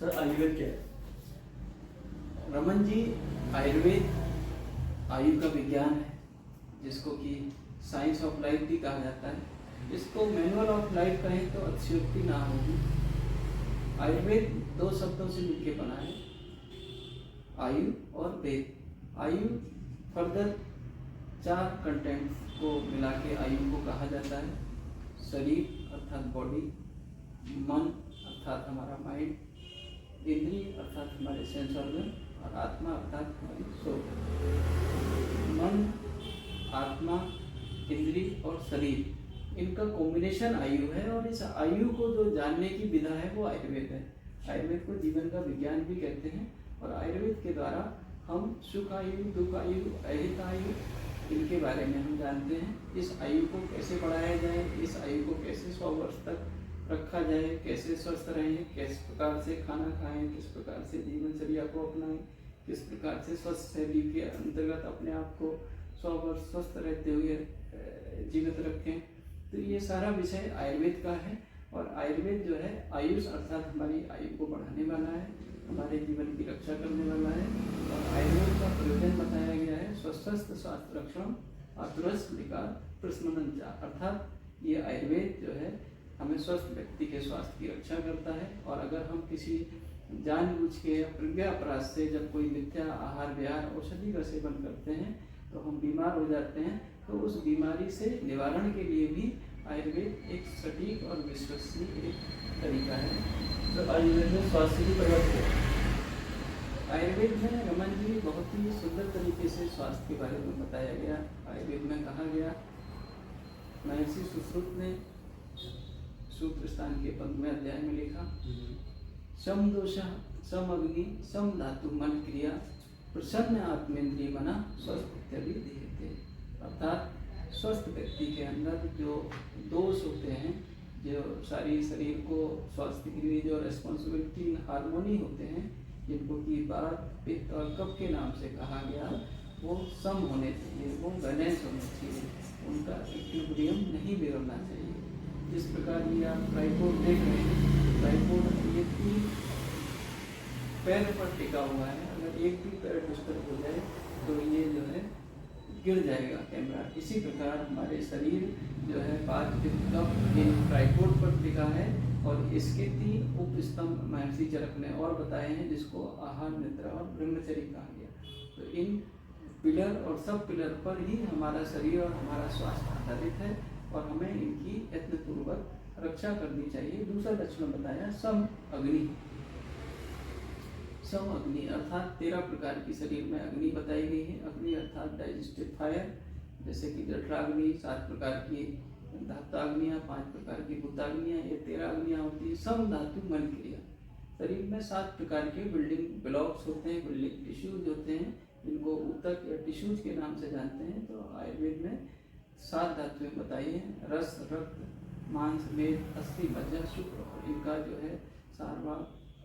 Sir Ayurveda क्या है? रमन जी, आयुर्वेद आयु का विज्ञान है, जिसको कि साइंस ऑफ लाइफ भी कहा जाता है। इसको मैनुअल ऑफ लाइफ कहें तो अतिशयोक्ति ना होगी। आयुर्वेद दो शब्दों से मिलकर बना है, आयु और वेद। आयु फर्दर 4 कंटेंट को मिला के आयु को कहा जाता है। शरीर अर्थात बॉडी, मन अर्थात हमारा माइंड, इंद्रिय अर्थात हमारे सेंस ऑर्गन और आत्मा अर्थात हमारी सोल। मन, आत्मा, इंद्रिय और शरीर, इनका कॉम्बिनेशन आयु है। और इस आयु को जो जानने की विधा है वो आयुर्वेद है। आयुर्वेद को जीवन का विज्ञान भी कहते हैं। और आयुर्वेद के द्वारा हम सुख आयु, दुख आयु, अहित आयु, इनके बारे में हम जानते हैं। इस आयु को कैसे बढ़ाया जाए, इस आयु को कैसे 100 वर्ष तक रखा जाए, कैसे स्वस्थ रहें, किस प्रकार से खाना खाएं, किस प्रकार से जीवनचर्या को अपनाएं, किस प्रकार से स्वस्थ शैली के अंतर्गत अपने आप को 100 वर्ष स्वस्थ रहते हुए जीवित रखें। तो ये सारा विषय आयुर्वेद का है। और आयुर्वेद जो है आयुष अर्थात हमारी आयु को बढ़ाने वाला है, हमारे जीवन की रक्षा करने वाला है। और आयुर्वेद का प्रयोजन बताया गया है स्वस्थ स्वास्थ्य रक्षण आतुरस विकार प्रस्मरण, अर्थात ये आयुर्वेद जो है हमें स्वस्थ व्यक्ति के स्वास्थ्य की रक्षा करता है। और अगर हम किसी जानबूझ के या प्रज्ञापराध से जब कोई मिथ्या आहार विहार औषधि का सेवन करते हैं तो हम बीमार हो जाते हैं, तो उस बीमारी से निवारण के लिए भी आयुर्वेद एक सटीक और विश्वसनीय एक तरीका है। सर आयुर्वेद में स्वास्थ्य की परिभाषा क्या है? आयुर्वेद में रमन जी बहुत ही सुंदर तरीके से स्वास्थ्य के बारे में बताया गया। आयुर्वेद में कहा गया, महर्षि सुश्रुत ने सूत्र स्थान के 15वें अध्याय में लिखा, सम दोष सम अग्नि सम धातु मन क्रिया प्रसन्न आत्मेंद्रिय मना स्वस्थ इत्यादि थे। अर्थात स्वस्थ व्यक्ति के अंदर जो दोष होते हैं, जो सारी शरीर को स्वास्थ्य के लिए जो रेस्पॉन्सिबिलिटी हार्मोनी होते हैं, जिनको कि वात पित्त और कफ के नाम से कहा गया, वो सम होने चाहिए, वो बैलेंस होने चाहिए, उनका इक्विलिब्रियम नहीं बिगड़ना चाहिए। जिस प्रकार ये आप ट्राइपोड देख रहे हैं, ट्राइपोड ये 3 पैर पर टिका हुआ है। अगर एक भी पैर डिस्टर्ब हो जाए तो ये जो है गिर जाएगा कैमरा। इसी प्रकार हमारे शरीर जो है वात पित्त कफ इन ट्राइपोड पर टिका है। और इसके 3 उपस्तंभ महर्षि चरक ने और बताए हैं, जिसको आहार, निद्रा और ब्रह्मचर्य कहा गया। तो इन पिलर और सब पिलर पर ही हमारा शरीर और हमारा स्वास्थ्य आधारित है और हमें इनकी यत्नपूर्वक रक्षा करनी चाहिए। दूसरा लक्षण बताया सम अग्नि। सम अग्नि अर्थात 13 प्रकार की शरीर में अग्नि बताई गई है। अग्नि अर्थात डाइजेस्टिव फायर, जैसे कि जठराग्नि, 7 प्रकार की धात्वाग्नियाँ, 5 प्रकार की भूताग्नियाँ, ये 13 अग्नियाँ होती है। सम धातु मन क्रिया, शरीर में 7 प्रकार के बिल्डिंग ब्लॉक्स होते हैं, बिल्डिंग टिश्यूज होते हैं, जिनको ऊतक या टिश्यूज के नाम से जानते हैं। तो आयुर्वेद में 7 धातुएं बताई हैं, रस, रक्त, मांस, मेद, अस्थि, मज्जा, शुक्र। और इनका जो है सारवा,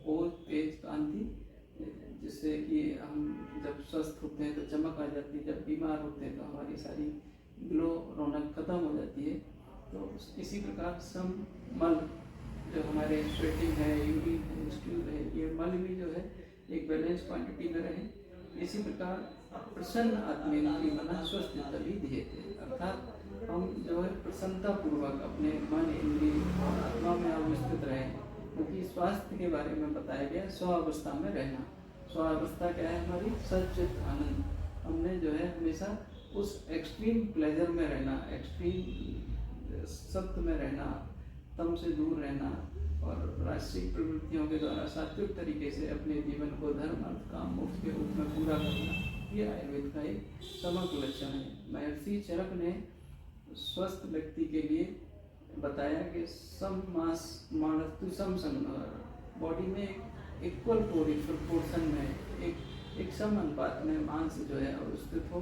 ओज, तेज, कांति, जिससे कि हम जब स्वस्थ होते हैं तो चमक आ जाती है, जब बीमार होते हैं तो हमारी सारी ग्लो रौनक खत्म हो जाती है। तो इसी प्रकार सम मल, जो हमारे स्वेटिंग है, यूरिन है, स्टूल है, ये मल भी जो है एक बैलेंस क्वांटिटी में रहे। इसी प्रकार प्रसन्न आत्मेंद्रिय मना स्वस्थ तभी दिए थे, अर्थात हम जो है प्रसन्नता पूर्वक अपने मन, इंद्रिय और आत्मा में अवस्थित रहें। क्योंकि स्वास्थ्य के बारे में बताया गया स्वावस्था में रहना। स्वावस्था क्या है? हमारी सच्चित आनंद। हमने जो है हमेशा उस एक्सट्रीम प्लेजर में रहना, एक्सट्रीम सत्य में रहना, तम से दूर रहना और राष्ट्रीय प्रवृत्तियों के द्वारा सात्विक तरीके से अपने जीवन को धर्म, अर्थ, काम, मोक्ष के रूप में पूरा करना, ये आयुर्वेद का एक समग्र लक्षण है। महर्षि चरक ने स्वस्थ व्यक्ति के लिए बताया कि सम मास मानस्तु सम संग, बॉडी में इक्वल प्रोपोर्शन में एक सम अनुपात में मांस जो है अवस्थित हो,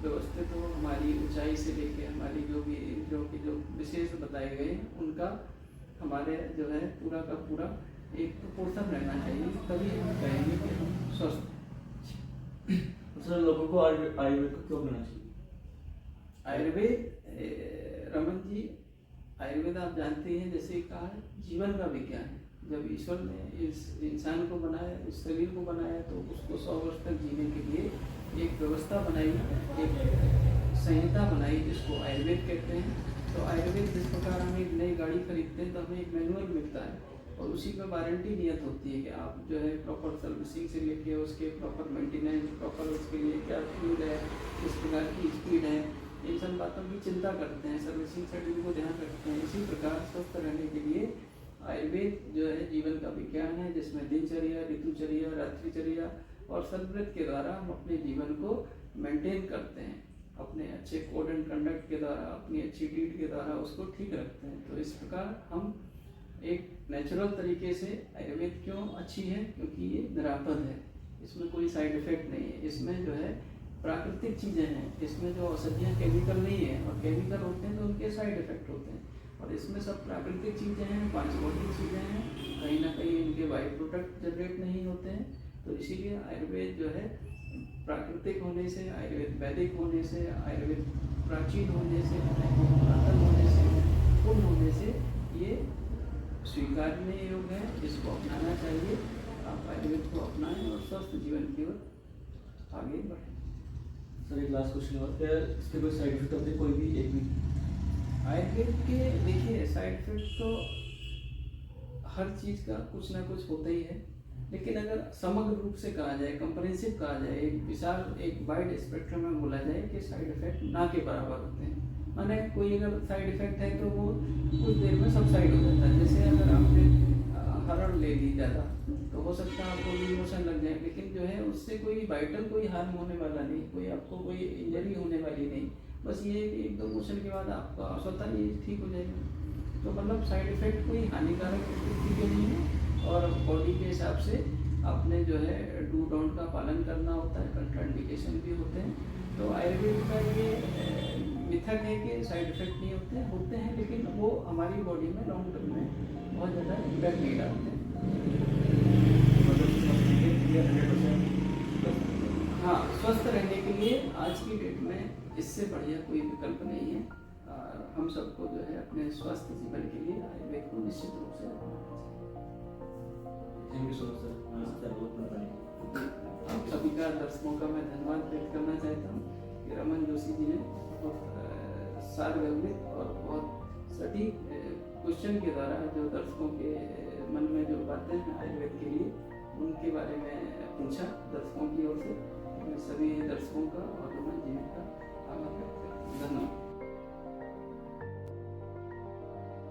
व्यवस्थित हो। हमारी ऊंचाई से लेके हमारी जो भी इंद्रियों के जो विशेष बताए गए हैं, उनका हमारे जो है पूरा का पूरा एक प्रोपोर्शन रहना चाहिए, तभी हम कहेंगे कि हम स्वस्थ। सर लोगों को आयुर्वेद को क्यों लेना चाहिए? आयुर्वेद रमन जी, आयुर्वेद आप जानते हैं, जैसे कहा जीवन का विज्ञान है। जब ईश्वर ने इस इंसान को बनाया, इस शरीर को बनाया, तो उसको 100 वर्ष तक जीने के लिए एक व्यवस्था बनाई, एक संहिता बनाई जिसको आयुर्वेद कहते हैं। तो आयुर्वेद जिस प्रकार हम एक नई गाड़ी खरीदते हैं तो हमें एक मैनुअल मिलता है और उसी पर वारंटी नियत होती है कि आप जो है प्रॉपर सर्विसिंग से लेके उसके प्रॉपर मेंटेनेंस, प्रॉपर उसके लिए क्या फ्यूल है, किस प्रकार की स्पीड है, इन सब बातों की चिंता करते हैं, सर्विसिंग शेड्यूल को ध्यान रखते हैं। इसी प्रकार स्वस्थ रहने के लिए आयुर्वेद जो है जीवन का विज्ञान है, जिसमें दिनचर्या, ऋतुचर्या, रात्रिचर्या और सद्व्रत के द्वारा हम अपने जीवन को मेंटेन करते हैं, अपने अच्छे कोड एंड कंडक्ट के द्वारा, अपनी अच्छी डीड के द्वारा उसको ठीक रखते हैं। तो इस प्रकार हम एक नेचुरल तरीके से, आयुर्वेद क्यों अच्छी है, क्योंकि ये निरापद है, इसमें कोई साइड इफेक्ट नहीं है, इसमें जो है प्राकृतिक चीज़ें हैं, इसमें जो औषधियाँ केमिकल नहीं है, और केमिकल होते हैं तो उनके साइड इफेक्ट होते हैं, और इसमें सब प्राकृतिक चीज़ें हैं, पांचभौतिक चीज़ें हैं, कहीं ना कहीं इनके बाई प्रोडक्ट जनरेट नहीं होते हैं। तो इसीलिए आयुर्वेद जो है प्राकृतिक होने से, आयुर्वेद वैदिक होने से, आयुर्वेद प्राचीन होने से, पुरातन होने से, पूर्ण होने से ये स्वीकारने योग्य है, इसको अपनाना चाहिए। आप आयुर्वेद को अपनाएं और स्वस्थ जीवन की ओर आगे बढ़ें। सर एक लास्ट क्वेश्चन और, क्या इसके कोई साइड इफेक्ट होते हैं, कोई भी एक भी? आयुर्वेद के देखिए साइड इफेक्ट तो हर चीज़ का कुछ ना कुछ होता ही है, लेकिन अगर समग्र रूप से कहा जाए, कंप्रेहेंसिव कहा जाए, एक विशाल, एक वाइड स्पेक्ट्रम में बोला जाए कि साइड इफेक्ट ना के बराबर होते हैं। माने कोई अगर साइड इफेक्ट है तो वो कुछ देर में सबसाइड हो जाता है। जैसे अगर आपने हरण ले ली ज़्यादा तो हो सकता है आपको लूज मोशन लग जाए, लेकिन जो है उससे कोई वाइटल कोई हार्म होने वाला नहीं, कोई आपको कोई इंजरी होने वाली नहीं, बस ये है कि 1-2 मोशन के बाद आपका स्वतः ही ठीक हो जाएगा। तो मतलब साइड इफेक्ट कोई हानिकारक चीज़ें नहीं है, और बॉडी के हिसाब से आपने जो है डू डोंट का पालन करना होता है, कंट्राइंडिकेशन भी होते हैं। तो आयुर्वेद का ये मिथक है कि साइड इफेक्ट नहीं होते हैं, लेकिन वो हमारी बॉडी में लॉन्ग टर्म में बहुत ज़्यादा इम्पैक्ट नहीं डालते हैं। हाँ, स्वस्थ रहने के लिए आज की डेट में इससे बढ़िया कोई विकल्प नहीं है। हम सबको जो है अपने स्वस्थ जीवन के लिए आयुर्वेद को निश्चित रूप से thank you so much sir. आप सभी का, दर्शकों का मैं धन्यवाद व्यक्त करना चाहता हूँ कि रमन जोशी जी ने बहुत सारगर्भित और बहुत सटीक क्वेश्चन के द्वारा जो दर्शकों के मन में जो बातें हैं आयुर्वेद के लिए, उनके बारे में पूछा दर्शकों की ओर से। मैं सभी दर्शकों का और रमन जी का आभार व्यक्त करता हूँ। धन्यवाद।